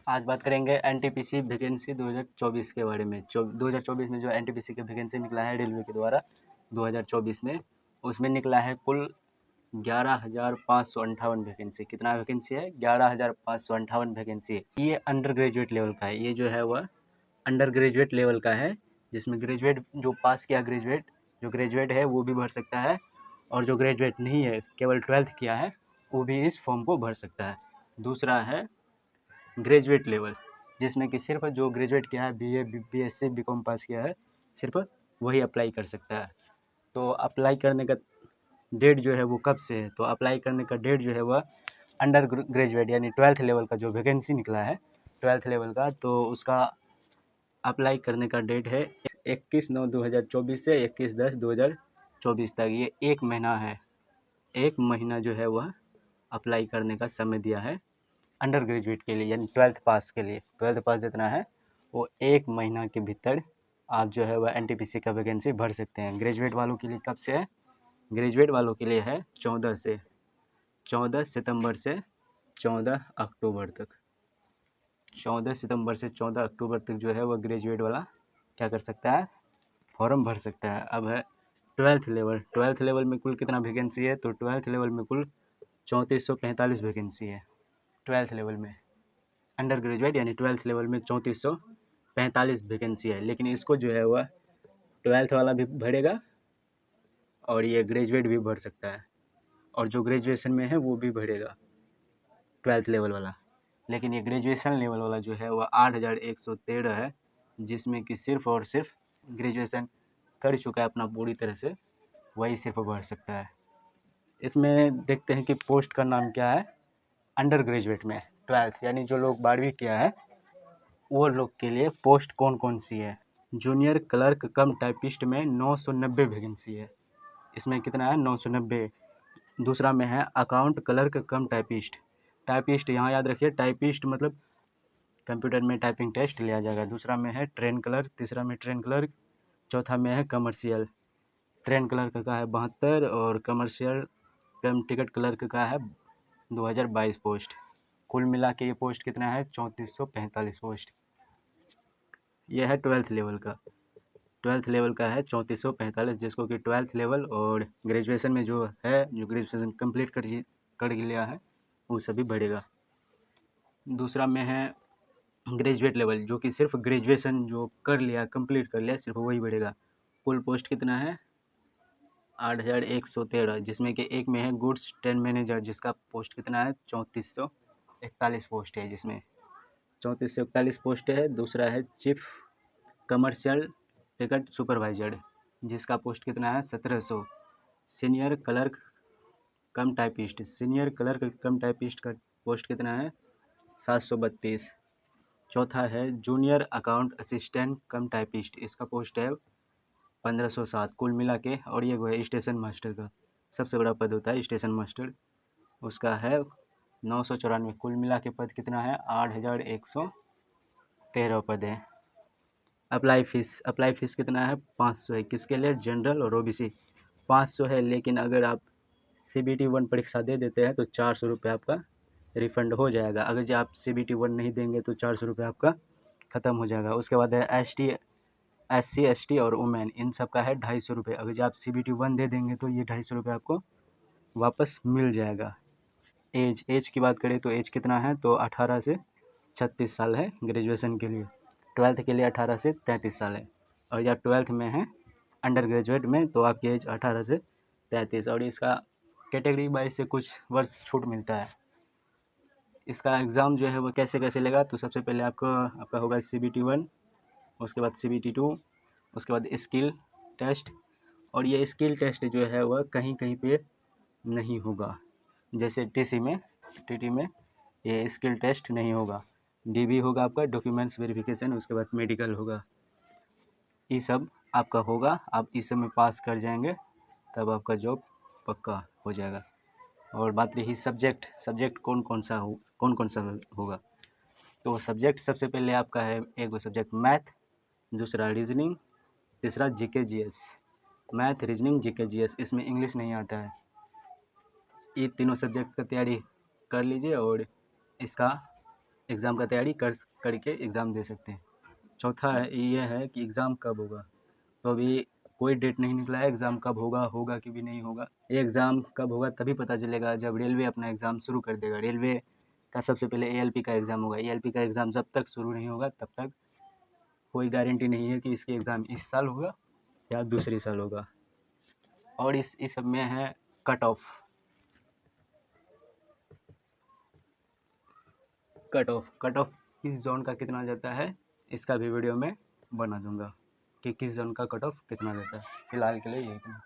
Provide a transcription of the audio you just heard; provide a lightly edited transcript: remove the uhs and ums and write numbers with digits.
आज बात करेंगे एनटीपीसी वैकेंसी 2024 के बारे में। 2024 में जो एनटीपीसी का वैकेंसी निकला है रेलवे के द्वारा 2024 में, उसमें निकला है कुल 11,558 वैकेंसी। कितना वैकेंसी है? 11,558 वैकेंसी है। ये अंडर ग्रेजुएट लेवल का है। ये जो है वह अंडर ग्रेजुएट लेवल का है, जिसमें ग्रेजुएट जो पास किया, जो ग्रेजुएट है वो भी भर सकता है, और जो ग्रेजुएट नहीं है, केवल 12th किया है, वो भी इस फॉर्म को भर सकता है। दूसरा है ग्रेजुएट लेवल, जिसमें कि सिर्फ जो ग्रेजुएट किया है, बीए, बीएससी, बीकॉम पास किया है, सिर्फ वही अप्लाई कर सकता है। तो अप्लाई करने का डेट जो है वो कब से है? तो अप्लाई करने का डेट जो है वह अंडर ग्रेजुएट यानी 12th लेवल का जो वैकेंसी निकला है 12th लेवल का, तो उसका अप्लाई करने का डेट है 21/9/2024 से 21/10/2024 तक। ये 1 महीना है। 1 महीना जो है वह अप्लाई करने का समय दिया है अंडर ग्रेजुएट के लिए, यानी 12th पास के लिए। 12th पास जितना है वो 1 महीना के भीतर आप जो है वह एनटीपीसी का वैकेंसी भर सकते हैं। ग्रेजुएट वालों के लिए कब से है? ग्रेजुएट वालों के लिए है 14 सितंबर से 14 अक्टूबर तक। 14 सितंबर से 14 अक्टूबर तक जो है वह ग्रेजुएट वाला क्या कर सकता है? फॉर्म भर सकता है। अब है 12th लेवल। 12th लेवल में कुल कितना वैकेंसी है? तो 12th लेवल में कुल 3445 वैकेंसी है 12th लेवल में। अंडर ग्रेजुएट यानी 12th लेवल में 3445 वैकेंसी है। लेकिन इसको जो है वह 12th वाला भी भरेगा और ये ग्रेजुएट भी भर सकता है, और जो ग्रेजुएशन में है वो भी भरेगा 12th लेवल वाला। लेकिन ये ग्रेजुएशन लेवल वाला जो है वह 8113 है, जिसमें कि सिर्फ और सिर्फ ग्रेजुएशन कर चुका है अपना पूरी तरह से, वही सिर्फ भर सकता है। इसमें देखते हैं कि पोस्ट का नाम क्या है। अंडर ग्रेजुएट में 12th यानी जो लोग 12वीं किया है वो लोग के लिए पोस्ट कौन कौन सी है? जूनियर क्लर्क कम टाइपिस्ट में 990 वैकेंसी है। इसमें कितना है? 990। दूसरा में है अकाउंट क्लर्क कम टाइपिस्ट। टाइपिस्ट यहाँ याद रखिए, टाइपिस्ट मतलब कंप्यूटर में टाइपिंग टेस्ट लिया जाएगा। दूसरा में है ट्रेन क्लर्क, तीसरा में ट्रेन क्लर्क, चौथा में है कमर्शियल। ट्रेन क्लर्क का है 72 और कमर्शियल कम टिकट क्लर्क का है 2022 पोस्ट। कुल मिला के ये पोस्ट कितना है? 3445 पोस्ट। यह है 12th लेवल का। 12th लेवल का है 3445, जिसको कि 12th लेवल और ग्रेजुएशन में जो है, जो ग्रेजुएशन कंप्लीट कर लिया है वो सभी बढ़ेगा। दूसरा में है ग्रेजुएट लेवल, जो कि सिर्फ ग्रेजुएशन जो कर लिया, कंप्लीट कर लिया, सिर्फ वही बढ़ेगा। कुल पोस्ट कितना है? 8113, जिसमें कि एक में है गुड्स ट्रेन मैनेजर, जिसका पोस्ट कितना है? 3441 पोस्ट है, जिसमें 3441 पोस्ट है। दूसरा है चीफ कमर्शियल टिकट सुपरवाइजर, जिसका पोस्ट कितना है? 1700। सीनियर क्लर्क कम टाइपिस्ट, सीनियर क्लर्क कम टाइपिस्ट का पोस्ट कितना है? 732। चौथा है जूनियर अकाउंट असिस्टेंट कम टाइपिस्ट, इसका पोस्ट है 1507 कुल मिला के। और ये वो है स्टेशन मास्टर का सबसे बड़ा पद होता है स्टेशन मास्टर, उसका है 994। कुल मिला के पद कितना है? 8113 पद है। अप्लाई फ़ीस कितना है? 500 है। किसके लिए? जनरल और ओबीसी। 500 है, लेकिन अगर आप CBT 1 परीक्षा दे देते हैं तो 400 रुपये आपका रिफ़ंड हो जाएगा। अगर जो आप CBT 1 नहीं देंगे तो 400 रुपये आपका ख़त्म हो जाएगा। उसके बाद है SC ST और वुमेन, इन सब का है 250 रुपये। अगर जो आप CBT 1 दे देंगे तो ये 250 रुपये आपको वापस मिल जाएगा। एज की बात करें तो एज कितना है? तो 18 से 36 साल है ग्रेजुएशन के लिए। 12th के लिए 18 से 33 साल है। और जब 12th में है अंडर ग्रेजुएट में तो आपकी एज 18 से 33, और इसका कैटेगरी वाइज से कुछ वर्ष छूट मिलता है। इसका एग्ज़ाम जो है वो कैसे लेगा? तो सबसे पहले आपका होगा CBT 1, उसके बाद CBT 2, उसके बाद स्किल टेस्ट। और ये स्किल टेस्ट जो है वह कहीं कहीं पे नहीं होगा, जैसे TT में ये स्किल टेस्ट नहीं होगा। DB होगा आपका डॉक्यूमेंट्स वेरिफिकेशन, उसके बाद मेडिकल होगा। ये सब आपका होगा, आप इस सब में पास कर जाएंगे तब आपका जॉब पक्का हो जाएगा। और बात रही सब्जेक्ट कौन कौन सा होगा, तो सब्जेक्ट सबसे पहले आपका है एक सब्जेक्ट मैथ, दूसरा रीजनिंग, तीसरा GK GS। Math, reasoning, GK GS, इसमें इंग्लिश नहीं आता है। ये तीनों सब्जेक्ट का तैयारी कर लीजिए और इसका एग्ज़ाम का तैयारी करके एग्ज़ाम दे सकते हैं। चौथा है ये है कि एग्ज़ाम कब होगा, तो अभी कोई डेट नहीं निकला है एग्ज़ाम कब होगा कि भी नहीं होगा। ये एग्ज़ाम कब होगा तभी पता चलेगा जब रेलवे अपना एग्ज़ाम शुरू कर देगा। रेलवे का सबसे पहले ALP का एग्ज़ाम होगा। ALP का एग्ज़ाम जब तक शुरू नहीं होगा तब तक कोई गारंटी नहीं है कि इसके एग्ज़ाम इस साल होगा या दूसरे साल होगा। और इस सब में है कट ऑफ किस जोन का कितना जाता है, इसका भी वीडियो मैं बना दूंगा कि किस जोन का कट ऑफ कितना जाता है। फिलहाल के लिए यही था।